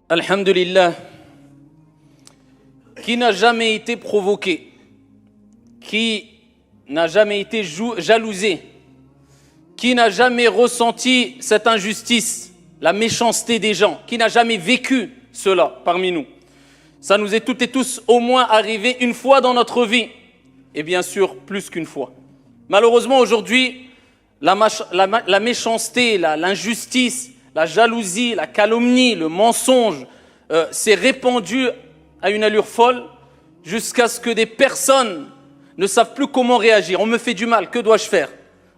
Alhamdulillah, qui n'a jamais été provoqué, qui n'a jamais été jalousé, qui n'a jamais ressenti cette injustice, la méchanceté des gens, qui n'a jamais vécu cela parmi nous. Ça nous est toutes et tous au moins arrivé une fois dans notre vie, et bien sûr plus qu'une fois. Malheureusement aujourd'hui, la méchanceté, l'injustice, la jalousie, la calomnie, le mensonge s'est répandu à une allure folle jusqu'à ce que des personnes ne savent plus comment réagir. On me fait du mal, que dois-je faire?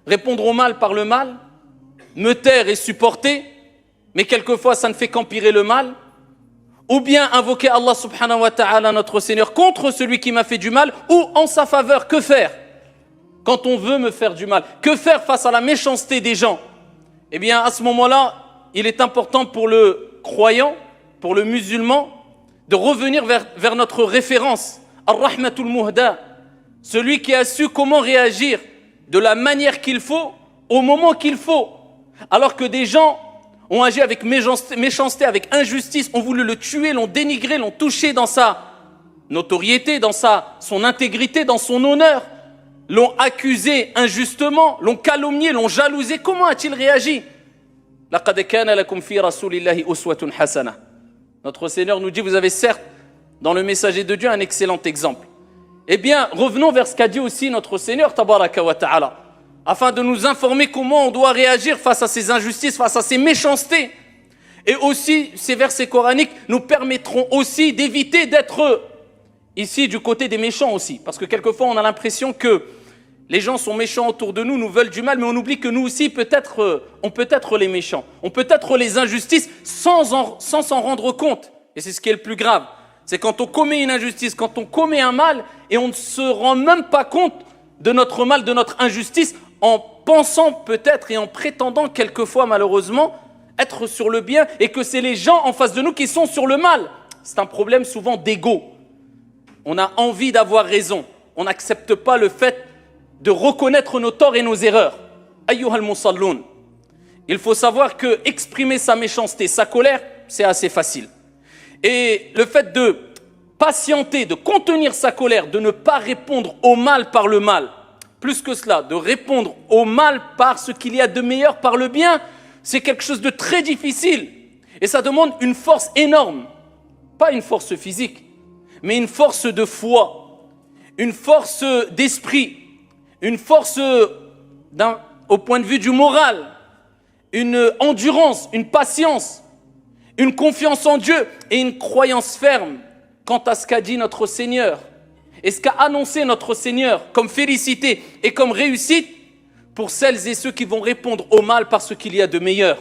Répondre au mal par le mal? Me taire et supporter? Mais quelquefois ça ne fait qu'empirer le mal? Ou bien invoquer Allah subhanahu wa ta'ala, notre Seigneur, contre celui qui m'a fait du mal, ou en sa faveur? Que faire quand on veut me faire du mal? Que faire face à la méchanceté des gens? Eh bien, à ce moment-là, il est important pour le croyant, pour le musulman, de revenir vers notre référence, Ar-Rahmatul Muhda, celui qui a su comment réagir de la manière qu'il faut, au moment qu'il faut. Alors que des gens ont agi avec méchanceté, avec injustice, ont voulu le tuer, l'ont dénigré, l'ont touché dans sa notoriété, dans son intégrité, dans son honneur, l'ont accusé injustement, l'ont calomnié, l'ont jalousé. Comment a-t-il réagi? لَقَدْ كَانَ لَكُمْ فِي رَسُولِ اللَّهِ أُسْوَةٌ حَسَنَةٌ. Notre Seigneur nous dit, vous avez certes dans le messager de Dieu un excellent exemple. Eh bien, revenons vers ce qu'a dit aussi notre Seigneur, tabaraka wa ta'ala, afin de nous informer comment on doit réagir face à ces injustices, face à ces méchancetés. Et aussi, ces versets coraniques nous permettront aussi d'éviter d'être ici du côté des méchants aussi. Parce que quelquefois, on a l'impression que les gens sont méchants autour de nous, nous veulent du mal, mais on oublie que nous aussi, on peut être les méchants. On peut être les injustices sans s'en rendre compte. Et c'est ce qui est le plus grave. C'est quand on commet une injustice, quand on commet un mal, et on ne se rend même pas compte de notre mal, de notre injustice, en pensant peut-être et en prétendant quelquefois, malheureusement, être sur le bien, et que c'est les gens en face de nous qui sont sur le mal. C'est un problème souvent d'ego. On a envie d'avoir raison. On n'accepte pas le fait de reconnaître nos torts et nos erreurs. Ayyuhal musalloun. Il faut savoir que exprimer sa méchanceté, sa colère, c'est assez facile. Et le fait de patienter, de contenir sa colère, de ne pas répondre au mal par le mal, plus que cela, de répondre au mal par ce qu'il y a de meilleur, par le bien, c'est quelque chose de très difficile. Et ça demande une force énorme. Pas une force physique, mais une force de foi, une force d'esprit, une force au point de vue du moral, une endurance, une patience, une confiance en Dieu et une croyance ferme quant à ce qu'a dit notre Seigneur et ce qu'a annoncé notre Seigneur comme félicité et comme réussite pour celles et ceux qui vont répondre au mal par ce qu'il y a de meilleur.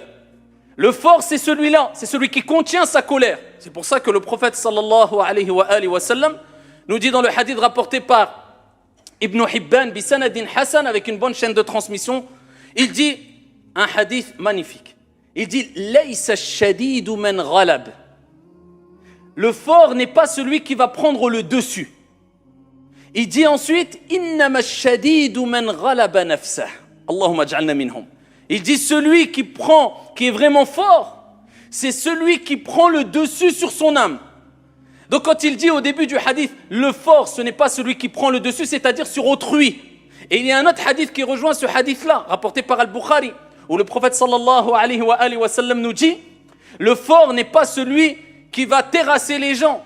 Le fort, c'est celui-là, c'est celui qui contient sa colère. C'est pour ça que le prophète sallallahu alayhi wa sallam nous dit dans le hadith rapporté par Ibn Hibban bisanadin Hassan, avec une bonne chaîne de transmission, il dit un hadith magnifique. Il dit Laysa ash-shadidu man ghalab. Le fort n'est pas celui qui va prendre le dessus. Il dit ensuite Innama ash-shadidu man ghalaba nafsah. Allahumma ij'alna minhum. Il dit celui qui est vraiment fort, c'est celui qui prend le dessus sur son âme. Donc quand il dit au début du hadith, le fort ce n'est pas celui qui prend le dessus, c'est-à-dire sur autrui. Et il y a un autre hadith qui rejoint ce hadith-là, rapporté par Al-Bukhari, où le prophète sallallahu alayhi wa sallam nous dit, le fort n'est pas celui qui va terrasser les gens,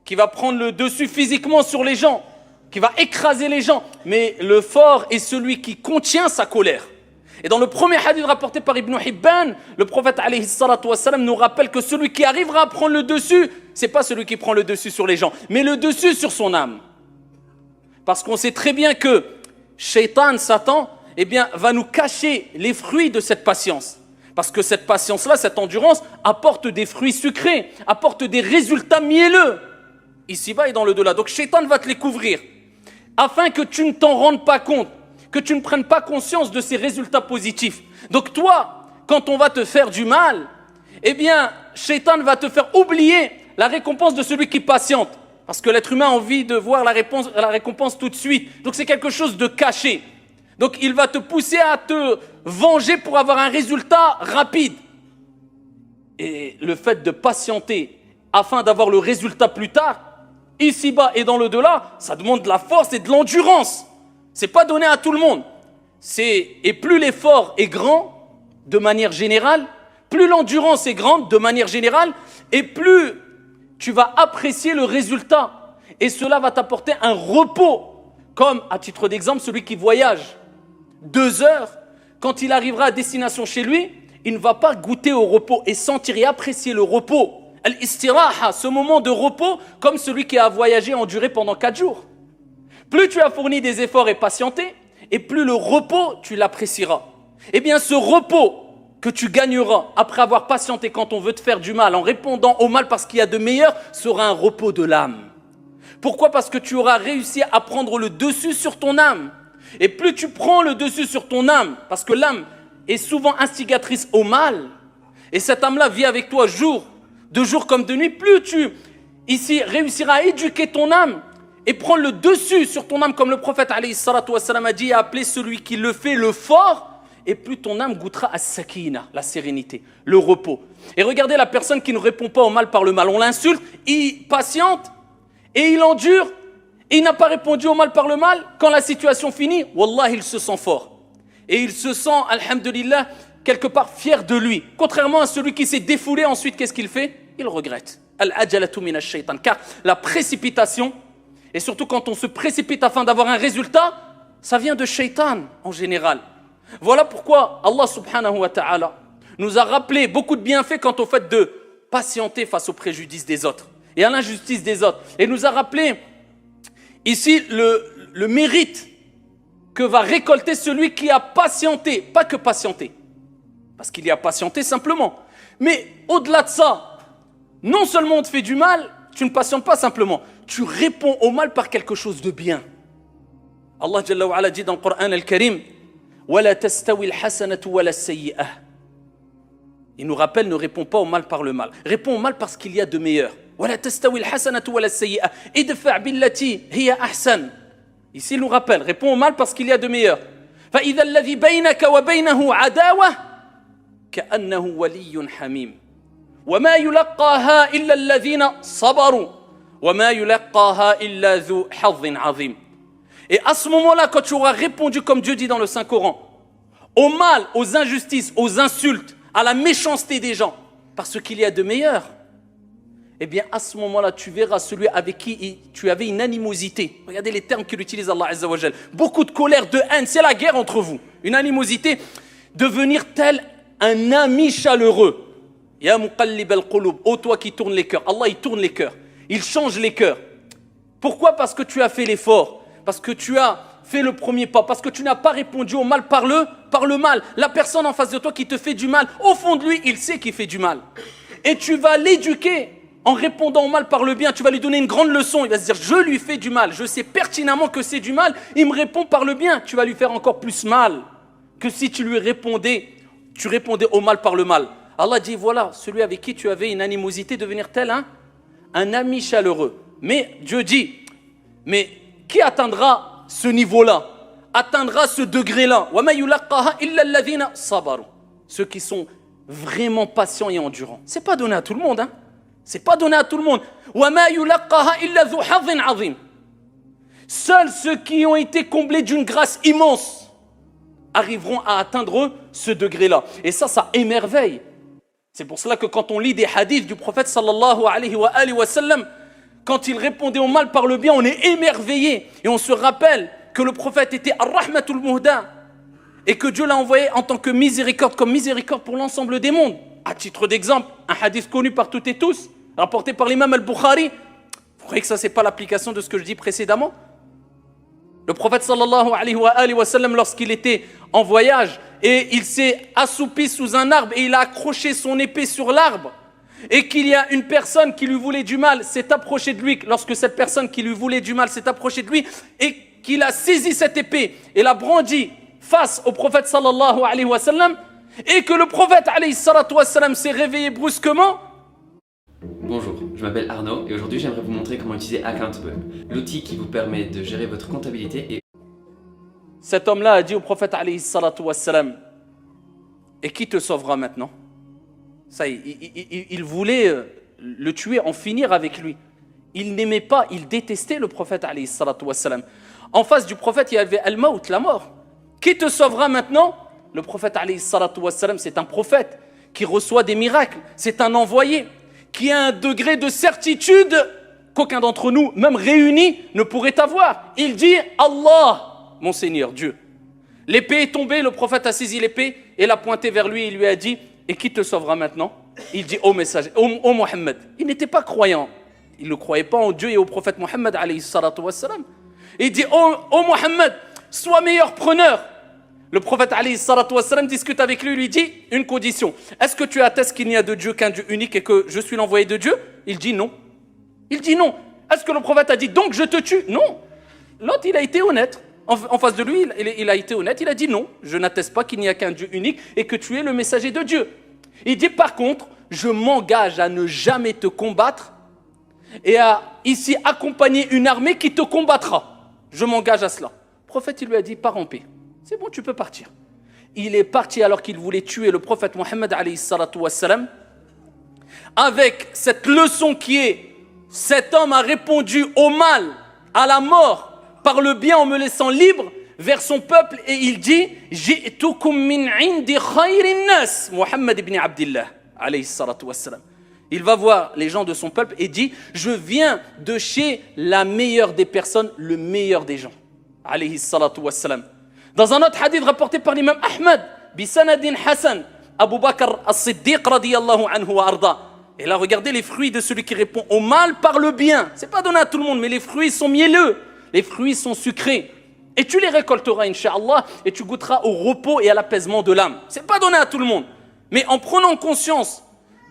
qui va prendre le dessus physiquement sur les gens, qui va écraser les gens, mais le fort est celui qui contient sa colère. Et dans le premier hadith rapporté par Ibn Hibban, le prophète alayhi salatu wassalam nous rappelle que celui qui arrivera à prendre le dessus, c'est pas celui qui prend le dessus sur les gens, mais le dessus sur son âme. Parce qu'on sait très bien que Shaitan, Satan, eh bien, va nous cacher les fruits de cette patience. Parce que cette patience-là, cette endurance, apporte des fruits sucrés, apporte des résultats mielleux, ici-bas et dans le delà. Donc Shaitan va te les couvrir, afin que tu ne t'en rendes pas compte, que tu ne prennes pas conscience de ces résultats positifs. Donc toi, quand on va te faire du mal, eh bien, Shaitan va te faire oublier la récompense de celui qui patiente. Parce que l'être humain a envie de voir la récompense tout de suite. Donc c'est quelque chose de caché. Donc il va te pousser à te venger pour avoir un résultat rapide. Et le fait de patienter afin d'avoir le résultat plus tard, ici-bas et dans le delà, ça demande de la force et de l'endurance. C'est pas donné à tout le monde. Et plus l'effort est grand, de manière générale, plus l'endurance est grande, de manière générale, et plus tu vas apprécier le résultat. Et cela va t'apporter un repos. Comme, à titre d'exemple, celui qui voyage 2 heures, quand il arrivera à destination chez lui, il ne va pas goûter au repos et sentir et apprécier le repos. Al-istiraha, ce moment de repos, comme celui qui a voyagé et enduré pendant 4 jours. Plus tu as fourni des efforts et patienté, et plus le repos, tu l'apprécieras. Eh bien, ce repos que tu gagneras après avoir patienté quand on veut te faire du mal, en répondant au mal parce qu'il y a de meilleur, sera un repos de l'âme. Pourquoi ? Parce que tu auras réussi à prendre le dessus sur ton âme. Et plus tu prends le dessus sur ton âme, parce que l'âme est souvent instigatrice au mal, et cette âme-là vit avec toi de jour comme de nuit, plus tu ici réussiras à éduquer ton âme et prendre le dessus sur ton âme, comme le prophète alayhi salatu wassalam a dit et a appelé celui qui le fait le fort, et plus ton âme goûtera à sakina, la sérénité, le repos. Et regardez la personne qui ne répond pas au mal par le mal. On l'insulte, il patiente et il endure et il n'a pas répondu au mal par le mal. Quand la situation finit, wallah, il se sent fort. Et il se sent, alhamdulillah, quelque part fier de lui. Contrairement à celui qui s'est défoulé, ensuite, qu'est-ce qu'il fait ? Il regrette. Al-ajalatu minash shaitan. Car la précipitation, et surtout quand on se précipite afin d'avoir un résultat, ça vient de shaitan en général. Voilà pourquoi Allah subhanahu wa ta'ala nous a rappelé beaucoup de bienfaits quant au fait de patienter face aux préjudices des autres et à l'injustice des autres. Et nous a rappelé ici le mérite que va récolter celui qui a patienté, pas que patienté, parce qu'il y a patienté simplement. Mais au-delà de ça, non seulement on te fait du mal, tu ne patientes pas simplement, tu réponds au mal par quelque chose de bien. Allah Jalla wa Ala dit dans le Coran al-Karim, وَلَا تَسْتَوِي الْحَسَنَةُ وَلَا السَّيِّئَةُ. Il nous rappelle, ne réponds pas au mal par le mal. Réponds au mal parce qu'il y a de meilleur. وَلَا تَسْتَوِي الْحَسَنَةُ وَلَا السَّيِّئَةُ. إِدْفَعْ بِالَّتِي هِيَ أَحْسَنُ. Ici, il nous rappelle, réponds au mal parce qu'il y a de meilleur. فَإِذَا الَّذِي بَيْنَكَ وَبَيْنَهُ عَدَاوَةٌ كَأَنَّهُ وَلِيٌّ حَمِيمٌ وَمَا يُلَقَّاهَا إِلَّا الَّذِينَ صَبَرُوا وَمَا يُلَقَّاهَا إِلَّا ذُو حَظٍّ عَظِيمٍ. Et à ce moment-là, quand tu auras répondu, comme Dieu dit dans le Saint-Coran, au mal, aux injustices, aux insultes, à la méchanceté des gens, parce qu'il y a de meilleurs, eh bien à ce moment-là, tu verras celui avec qui tu avais une animosité. Regardez les termes qu'il utilise Allah Azza wa Jal. Beaucoup de colère, de haine, c'est la guerre entre vous. Une animosité, devenir tel un ami chaleureux. Ya muqallib al-qulub, ô toi qui tourne les cœurs. Allah, il tourne les cœurs. Il change les cœurs. Pourquoi ? Parce que tu as fait l'effort. Parce que tu as fait le premier pas, parce que tu n'as pas répondu au mal par le mal. La personne en face de toi qui te fait du mal, au fond de lui, il sait qu'il fait du mal. Et tu vas l'éduquer en répondant au mal par le bien. Tu vas lui donner une grande leçon. Il va se dire, je lui fais du mal. Je sais pertinemment que c'est du mal. Il me répond par le bien. Tu vas lui faire encore plus mal que si tu répondais au mal par le mal. Allah dit, voilà, celui avec qui tu avais une animosité, devenir tel un ami chaleureux. Mais Dieu dit, mais qui atteindra ce niveau-là, atteindra ce degré-là? Ceux qui sont vraiment patients et endurants. C'est pas donné à tout le monde. C'est pas donné à tout le monde. Seuls ceux qui ont été comblés d'une grâce immense arriveront à atteindre ce degré-là. Et ça émerveille. C'est pour cela que quand on lit des hadiths du prophète sallallahu alayhi wa sallam, quand il répondait au mal par le bien, on est émerveillé. Et on se rappelle que le prophète était ar-rahmatul muhda et que Dieu l'a envoyé en tant que miséricorde, comme miséricorde pour l'ensemble des mondes. À titre d'exemple, un hadith connu par toutes et tous, rapporté par l'imam al-Bukhari. Vous croyez que ça, c'est pas l'application de ce que je dis précédemment ? Le prophète sallallahu alayhi wa sallam, lorsqu'il était en voyage et il s'est assoupi sous un arbre et il a accroché son épée sur l'arbre, et qu'il y a une personne qui lui voulait du mal, s'est approchée de lui, lorsque cette personne qui lui voulait du mal s'est approchée de lui, et qu'il a saisi cette épée et l'a brandie face au prophète sallallahu alayhi wa sallam, et que le prophète alayhi salatu wa sallam s'est réveillé brusquement. Bonjour, je m'appelle Arnaud et aujourd'hui j'aimerais vous montrer comment utiliser Accountable, l'outil qui vous permet de gérer votre comptabilité et... Cet homme-là a dit au prophète alayhi salatu wa sallam, et qui te sauvera maintenant ? Ça, il voulait le tuer, en finir avec lui. Il n'aimait pas, il détestait le prophète alayhi salatu wassalam. En face du prophète, il y avait al-maut, la mort. Qui te sauvera maintenant? Le prophète alayhi salatu wassalam, c'est un prophète qui reçoit des miracles, c'est un envoyé qui a un degré de certitude qu'aucun d'entre nous, même réunis, ne pourrait avoir. Il dit Allah, mon Seigneur, Dieu. L'épée est tombée, le prophète a saisi l'épée et l'a pointée vers lui et lui a dit, et qui te sauvera maintenant? Il dit, ô messager, ô Mohammed. Il n'était pas croyant. Il ne croyait pas en Dieu et au prophète Mohammed alayhi salatu wassalam. Il dit, ô Mohammed, sois meilleur preneur. Le prophète alayhi salatu wassalam discute avec lui, lui dit une condition. Est-ce que tu attestes qu'il n'y a de Dieu qu'un Dieu unique et que je suis l'envoyé de Dieu? Il dit non. Il dit non. Est-ce que le prophète a dit donc je te tue? Non. L'autre, il a été honnête. En face de lui, il a été honnête. Il a dit non, je n'atteste pas qu'il n'y a qu'un Dieu unique et que tu es le messager de Dieu. Il dit par contre, je m'engage à ne jamais te combattre et à ici accompagner une armée qui te combattra. Je m'engage à cela. Le prophète, il lui a dit, pars en paix. C'est bon, tu peux partir. Il est parti alors qu'il voulait tuer le prophète Mohammed alayhi salatu wassalam, avec cette leçon qui est, cet homme a répondu au mal, à la mort, par le bien en me laissant libre vers son peuple, et il dit Ji'tukum min indi khayrin nas, Mohammed ibn Abdillah alayhi salatu wassalam. Il va voir les gens de son peuple et dit je viens de chez la meilleure des personnes, le meilleur des gens alayhi salatu wassalam. Dans un autre hadith rapporté par l'imam Ahmad, bisanadin Hassan, Abu Bakr as-Siddiq radiyallahu anhu wa arda. Et là, regardez les fruits de celui qui répond au mal par le bien. C'est pas donné à tout le monde, mais les fruits sont mielleux, les fruits sont sucrés. Et tu les récolteras, incha'Allah, et tu goûteras au repos et à l'apaisement de l'âme. C'est pas donné à tout le monde. Mais en prenant conscience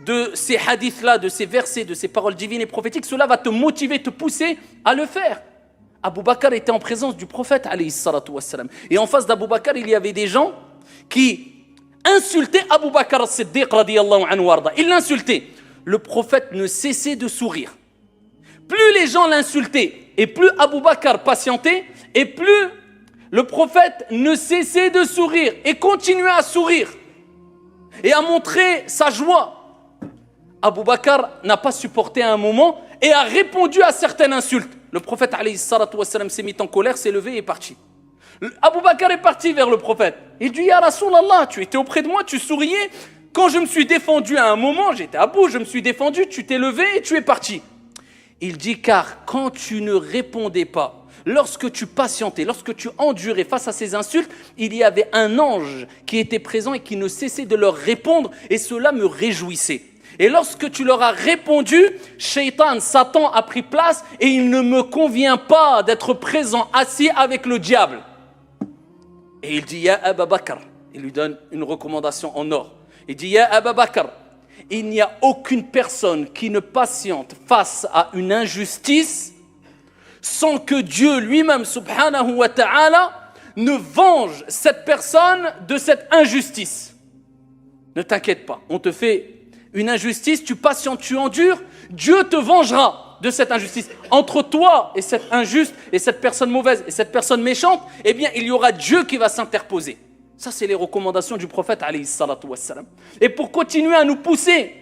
de ces hadiths-là, de ces versets, de ces paroles divines et prophétiques, cela va te motiver, te pousser à le faire. Abu Bakr était en présence du prophète alayhi salatu wassalam. Et en face d'Abu Bakr, il y avait des gens qui insultaient Abu Bakr as-Siddiq radiyallahu anhu warda. Ils l'insultaient. Le prophète ne cessait de sourire. Plus les gens l'insultaient et plus Abu Bakr patientait et plus le prophète ne cessait de sourire et continuait à sourire et à montrer sa joie. Abu Bakr n'a pas supporté à un moment et a répondu à certaines insultes. Le prophète alayhi salatu wassalam s'est mis en colère, s'est levé et est parti. Abu Bakr est parti vers le prophète. Il dit Ya Rasulallah, tu étais auprès de moi, tu souriais. Quand je me suis défendu à un moment, j'étais à bout, je me suis défendu, tu t'es levé et tu es parti. Il dit car quand tu ne répondais pas, lorsque tu patientais, lorsque tu endurais face à ces insultes, il y avait un ange qui était présent et qui ne cessait de leur répondre et cela me réjouissait. Et lorsque tu leur as répondu, Shaitan, Satan a pris place et il ne me convient pas d'être présent assis avec le diable. Et il dit, Ya Abu Bakr, il lui donne une recommandation en or. Il dit, Ya Abu Bakr, il n'y a aucune personne qui ne patiente face à une injustice sans que Dieu lui-même, subhanahu wa ta'ala, ne venge cette personne de cette injustice. Ne t'inquiète pas, on te fait une injustice, tu patientes, tu endures, Dieu te vengera de cette injustice. Entre toi et cette injuste, et cette personne mauvaise, et cette personne méchante, eh bien, il y aura Dieu qui va s'interposer. Ça, c'est les recommandations du prophète, alayhi salatu wassalam. Et pour continuer à nous pousser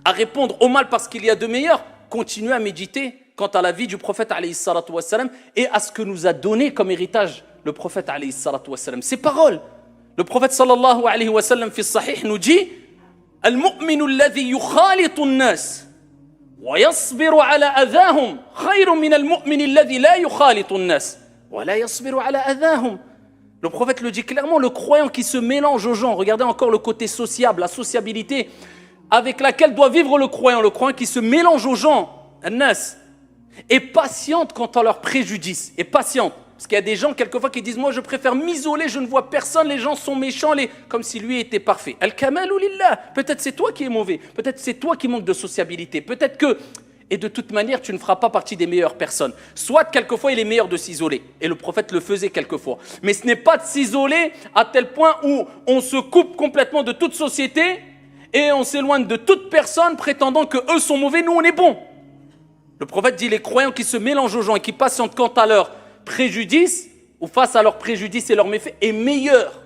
à répondre au mal parce qu'il y a de meilleurs, continuez à méditer quant à la vie du prophète, alayhi salatu wassalam, et à ce que nous a donné comme héritage le prophète, alayhi salatu wassalam. Ces paroles, le prophète, sallallahu alayhi wa sallam, fi sahih, nous dit المؤمن الذي يخالط الناس ويصبر على أذاهم خير من المؤمن الذي لا يخالط الناس ولا يصبر على أذاهم. Le prophète le dit clairement, le croyant qui se mélange aux gens, regardez encore le côté sociable, la sociabilité avec laquelle doit vivre le croyant qui se mélange aux gens, الناس, est patiente quant à leurs préjudices, est patiente. Parce qu'il y a des gens, quelquefois, qui disent « Moi, je préfère m'isoler, je ne vois personne, les gens sont méchants, comme si lui était parfait. » Al-Kamalu lillah. Peut-être c'est toi qui es mauvais, peut-être c'est toi qui manques de sociabilité, peut-être que... Et de toute manière, tu ne feras pas partie des meilleures personnes. Soit, quelquefois, il est meilleur de s'isoler. Et le prophète le faisait quelquefois. Mais ce n'est pas de s'isoler à tel point où on se coupe complètement de toute société et on s'éloigne de toute personne prétendant qu'eux sont mauvais, nous on est bons. Le prophète dit « Les croyants qui se mélangent aux gens et qui patientent quant à leur préjudice ou face à leurs préjudices et leurs méfaits est meilleur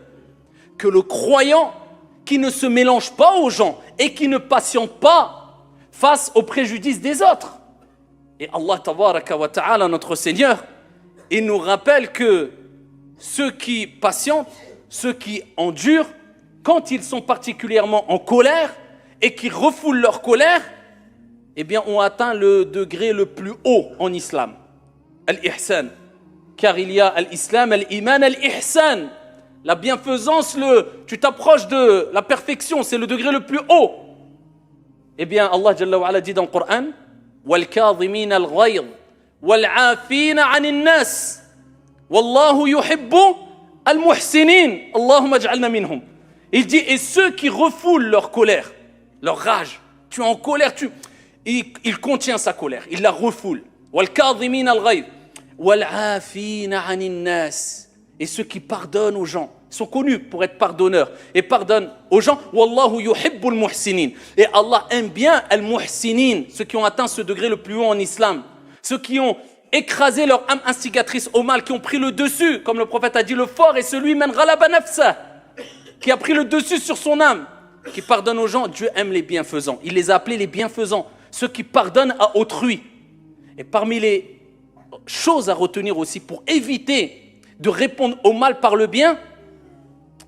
que le croyant qui ne se mélange pas aux gens et qui ne patiente pas face aux préjudices des autres. Et Allah tabaraka wa ta'ala, notre Seigneur, il nous rappelle que ceux qui patientent, ceux qui endurent, quand ils sont particulièrement en colère et qui refoulent leur colère, eh bien, ont atteint le degré le plus haut en islam. Al-ihsan. Car il y a al-islam, al-iman, al-ihsan. La bienfaisance, tu t'approches de la perfection, c'est le degré le plus haut. Eh bien, Allah Jalla wa Ala dit dans le Coran, وَالْكَاظِمِينَ الْغَيْظِ وَالْعَافِينَ عَنِ النَّاسِ وَاللَّهُ يُحِبُّ الْمُحْسِنِينَ اللهم اجعلنا منهم. Il dit, et ceux qui refoulent leur colère, leur rage, tu es en colère, il contient sa colère, il la refoule. وَالْكَاظِمِينَ الْغَيْظِ وَالْعَافِينَ عَنِ النَّاسِ. Et ceux qui pardonnent aux gens, ils sont connus pour être pardonneurs et pardonnent aux gens. Wallahu yuhibbul muhsinin. Et Allah aime bien al-muhsinin, ceux qui ont atteint ce degré le plus haut en islam, ceux qui ont écrasé leur âme instigatrice au mal, qui ont pris le dessus, comme le prophète a dit, le fort est celui man ghalaba nafsa, qui a pris le dessus sur son âme, qui pardonne aux gens. Dieu aime les bienfaisants. Il les a appelés les bienfaisants, ceux qui pardonnent à autrui. Et parmi les choses à retenir aussi pour éviter de répondre au mal par le bien,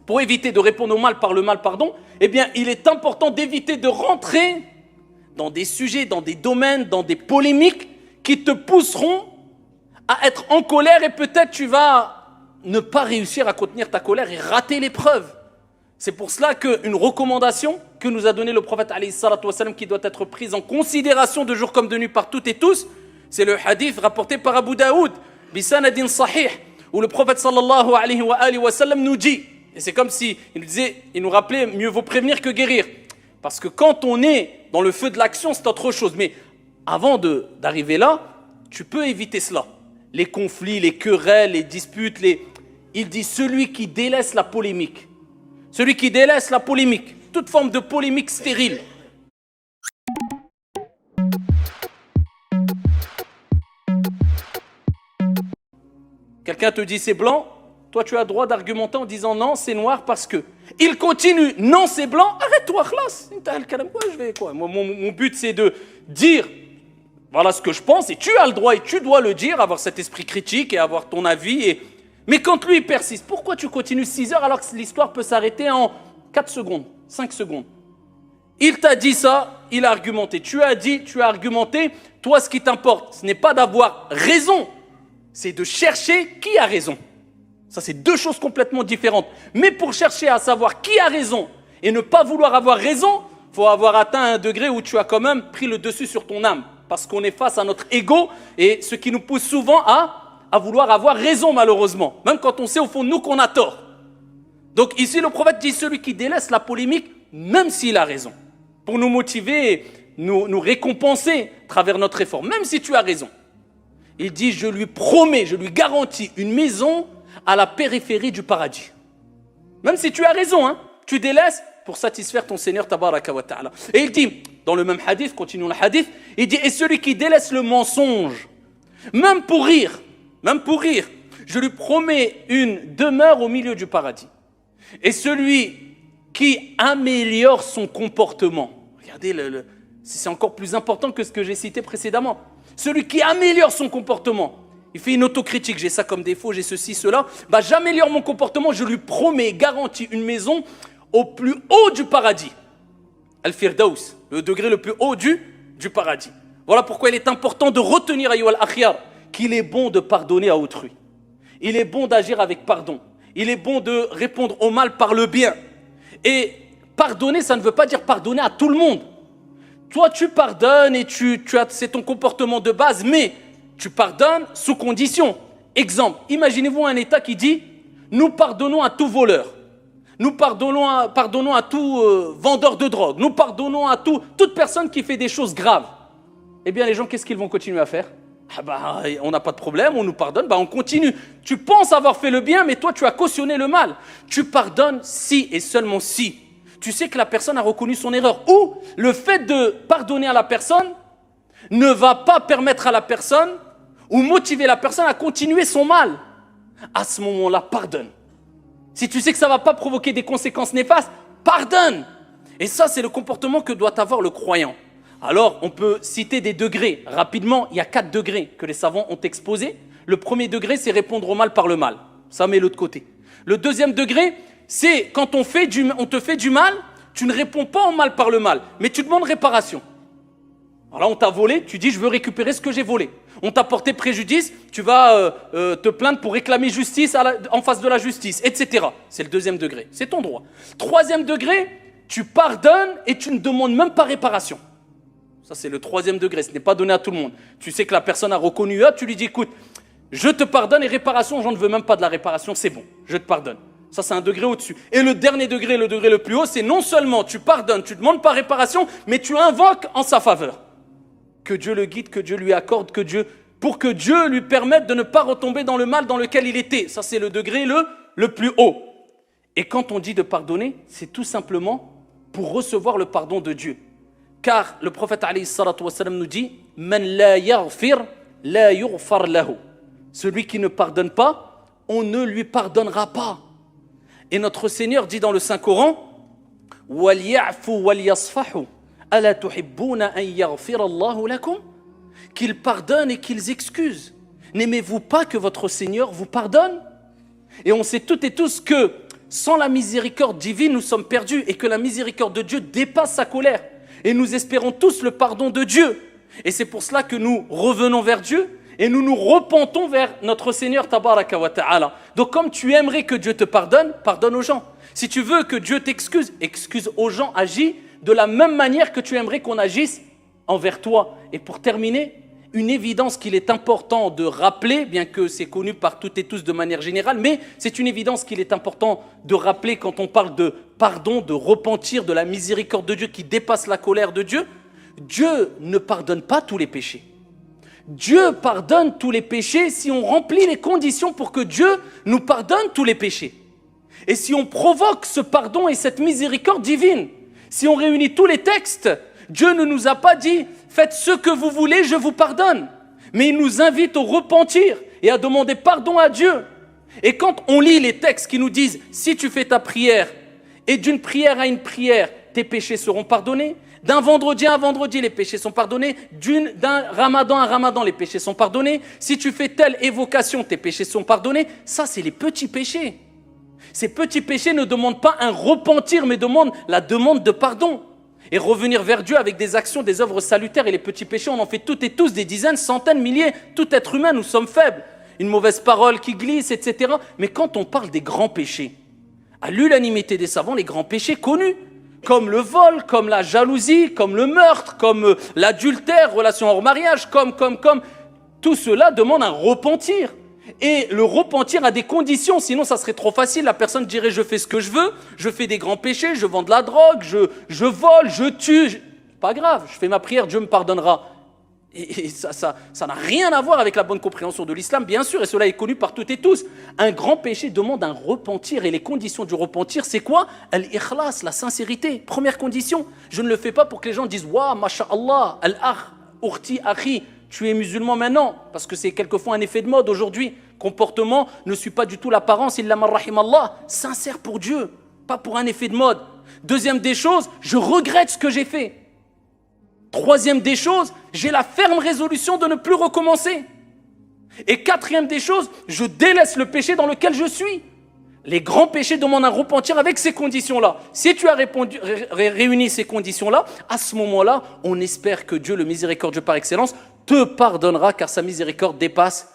pour éviter de répondre au mal par le mal, eh bien, il est important d'éviter de rentrer dans des sujets, dans des domaines, dans des polémiques qui te pousseront à être en colère et peut-être tu vas ne pas réussir à contenir ta colère et rater l'épreuve. C'est pour cela qu'une recommandation que nous a donnée le prophète alayhi salatu wassalam, qui doit être prise en considération de jour comme de nuit par toutes et tous, c'est le hadith rapporté par Abu Daoud, bisanadin sahih, où le prophète sallallahu alayhi wa sallam nous dit, et c'est comme si il nous rappelait, mieux vaut prévenir que guérir. Parce que quand on est dans le feu de l'action, c'est autre chose. Mais avant d'arriver là, tu peux éviter cela. Les conflits, les querelles, les disputes, il dit celui qui délaisse la polémique. Celui qui délaisse la polémique, toute forme de polémique stérile. Quelqu'un te dit c'est blanc, toi tu as droit d'argumenter en disant non, c'est noir parce que. Il continue, non, c'est blanc, arrête-toi, khlas. Mon but c'est de dire voilà ce que je pense et tu as le droit et tu dois le dire, avoir cet esprit critique et avoir ton avis. Mais quand lui il persiste, pourquoi tu continues 6 heures alors que l'histoire peut s'arrêter en 4 secondes, 5 secondes? Il t'a dit ça, il a argumenté. Tu as dit, tu as argumenté. Toi, ce qui t'importe, ce n'est pas d'avoir raison, c'est de chercher qui a raison. Ça, c'est deux choses complètement différentes. Mais pour chercher à savoir qui a raison et ne pas vouloir avoir raison, il faut avoir atteint un degré où tu as quand même pris le dessus sur ton âme. Parce qu'on est face à notre ego et ce qui nous pousse souvent à vouloir avoir raison, malheureusement. Même quand on sait au fond de nous qu'on a tort. Donc ici, le prophète dit celui qui délaisse la polémique, même s'il a raison. Pour nous motiver, nous récompenser à travers notre effort. Même si tu as raison. Il dit, je lui promets, je lui garantis une maison à la périphérie du paradis. Même si tu as raison, tu délaisses pour satisfaire ton Seigneur tabaraka wa ta'ala. Et il dit, dans le même hadith, continuons le hadith, il dit, et celui qui délaisse le mensonge, même pour rire, je lui promets une demeure au milieu du paradis. Et celui qui améliore son comportement, regardez, c'est encore plus important que ce que j'ai cité précédemment. Celui qui améliore son comportement, il fait une autocritique, j'ai ça comme défaut, j'ai ceci, cela. J'améliore mon comportement, je lui promets, garantis une maison au plus haut du paradis. Al-Firdaus, le degré le plus haut du paradis. Voilà pourquoi il est important de retenir, ayyuhal akhyar, qu'il est bon de pardonner à autrui. Il est bon d'agir avec pardon. Il est bon de répondre au mal par le bien. Et pardonner, ça ne veut pas dire pardonner à tout le monde. Toi, tu pardonnes et c'est ton comportement de base, mais tu pardonnes sous condition. Exemple, imaginez-vous un État qui dit « Nous pardonnons à tout voleur, nous pardonnons à tout vendeur de drogue, nous pardonnons à toute personne qui fait des choses graves. » Eh bien, les gens, qu'est-ce qu'ils vont continuer à faire? On n'a pas de problème, on nous pardonne, on continue. Tu penses avoir fait le bien, mais toi, tu as cautionné le mal. Tu pardonnes si et seulement si tu sais que la personne a reconnu son erreur. Ou le fait de pardonner à la personne ne va pas permettre à la personne ou motiver la personne à continuer son mal. À ce moment-là, pardonne. Si tu sais que ça ne va pas provoquer des conséquences néfastes, pardonne. Et ça, c'est le comportement que doit avoir le croyant. Alors, on peut citer des degrés. Rapidement, il y a 4 degrés que les savants ont exposés. Le premier degré, c'est répondre au mal par le mal. Ça met l'autre côté. Le deuxième degré, c'est quand on te fait du mal, tu ne réponds pas au mal par le mal, mais tu demandes réparation. Alors là, on t'a volé, tu dis je veux récupérer ce que j'ai volé. On t'a porté préjudice, tu vas te plaindre pour réclamer justice en face de la justice, etc. C'est le deuxième degré, c'est ton droit. Troisième degré, tu pardonnes et tu ne demandes même pas réparation. Ça, c'est le troisième degré, ce n'est pas donné à tout le monde. Tu sais que la personne a reconnu, tu lui dis écoute, je te pardonne et réparation, j'en ne veux même pas de la réparation, c'est bon, je te pardonne. Ça, c'est un degré au-dessus. Et le dernier degré, le degré le plus haut, c'est non seulement tu pardonnes, tu ne demandes pas réparation, mais tu invoques en sa faveur. Que Dieu le guide, que Dieu lui accorde, pour que Dieu lui permette de ne pas retomber dans le mal dans lequel il était. Ça, c'est le degré le plus haut. Et quand on dit de pardonner, c'est tout simplement pour recevoir le pardon de Dieu. Car le prophète alayhi salatu wassalam nous dit « Man la yaghfir, la yughfar lahu » Celui qui ne pardonne pas, on ne lui pardonnera pas. Et notre Seigneur dit dans le Saint-Coran « Wal ya'fu wal yasfahu » Ala tuhibbuna an yaghfira Allahu lakum, qu'ils pardonnent et qu'ils excusent. N'aimez-vous pas que votre Seigneur vous pardonne? Et on sait toutes et tous que sans la miséricorde divine, nous sommes perdus et que la miséricorde de Dieu dépasse sa colère. Et nous espérons tous le pardon de Dieu. Et c'est pour cela que nous revenons vers Dieu et nous nous repentons vers notre Seigneur Tabaraka wa Ta'ala. Donc comme tu aimerais que Dieu te pardonne, pardonne aux gens. Si tu veux que Dieu t'excuse, excuse aux gens, agis de la même manière que tu aimerais qu'on agisse envers toi. Et pour terminer, une évidence qu'il est important de rappeler, bien que c'est connu par toutes et tous de manière générale, mais c'est une évidence qu'il est important de rappeler quand on parle de pardon, de repentir, de la miséricorde de Dieu qui dépasse la colère de Dieu. Dieu ne pardonne pas tous les péchés. Dieu pardonne tous les péchés si on remplit les conditions pour que Dieu nous pardonne tous les péchés. Et si on provoque ce pardon et cette miséricorde divine, si on réunit tous les textes, Dieu ne nous a pas dit « Faites ce que vous voulez, je vous pardonne ». Mais il nous invite au repentir et à demander pardon à Dieu. Et quand on lit les textes qui nous disent « Si tu fais ta prière et d'une prière à une prière, tes péchés seront pardonnés. D'un vendredi à un vendredi, les péchés sont pardonnés. D'un ramadan à un ramadan, les péchés sont pardonnés. Si tu fais telle évocation, tes péchés sont pardonnés. » Ça, c'est les petits péchés. Ces petits péchés ne demandent pas un repentir, mais demandent la demande de pardon. Et revenir vers Dieu avec des actions, des œuvres salutaires. Et les petits péchés, on en fait toutes et tous des dizaines, centaines, milliers. Tout être humain, nous sommes faibles. Une mauvaise parole qui glisse, etc. Mais quand on parle des grands péchés, à l'unanimité des savants, les grands péchés connus, comme le vol, comme la jalousie, comme le meurtre, comme l'adultère, relation hors mariage, comme, tout cela demande un repentir. Et le repentir a des conditions, sinon ça serait trop facile. La personne dirait je fais ce que je veux, je fais des grands péchés, je vends de la drogue, je vole, je tue. Pas grave, je fais ma prière, Dieu me pardonnera. Et ça n'a rien à voir avec la bonne compréhension de l'islam, bien sûr, et cela est connu par toutes et tous. Un grand péché demande un repentir, et les conditions du repentir, c'est quoi? Al-ikhlas, la sincérité, première condition. Je ne le fais pas pour que les gens disent « Waouh, masha'Allah, al-akh, urti, akhi ». Tu es musulman maintenant, parce que c'est quelquefois un effet de mode aujourd'hui. Comportement ne suit pas du tout l'apparence, illa man rahimallah. Sincère pour Dieu, pas pour un effet de mode. Deuxième des choses, je regrette ce que j'ai fait. Troisième des choses, j'ai la ferme résolution de ne plus recommencer. Et quatrième des choses, je délaisse le péché dans lequel je suis. Les grands péchés demandent un repentir avec ces conditions-là. Si tu as réuni ces conditions-là, à ce moment-là, on espère que Dieu, le miséricordieux par excellence, te pardonnera car sa miséricorde dépasse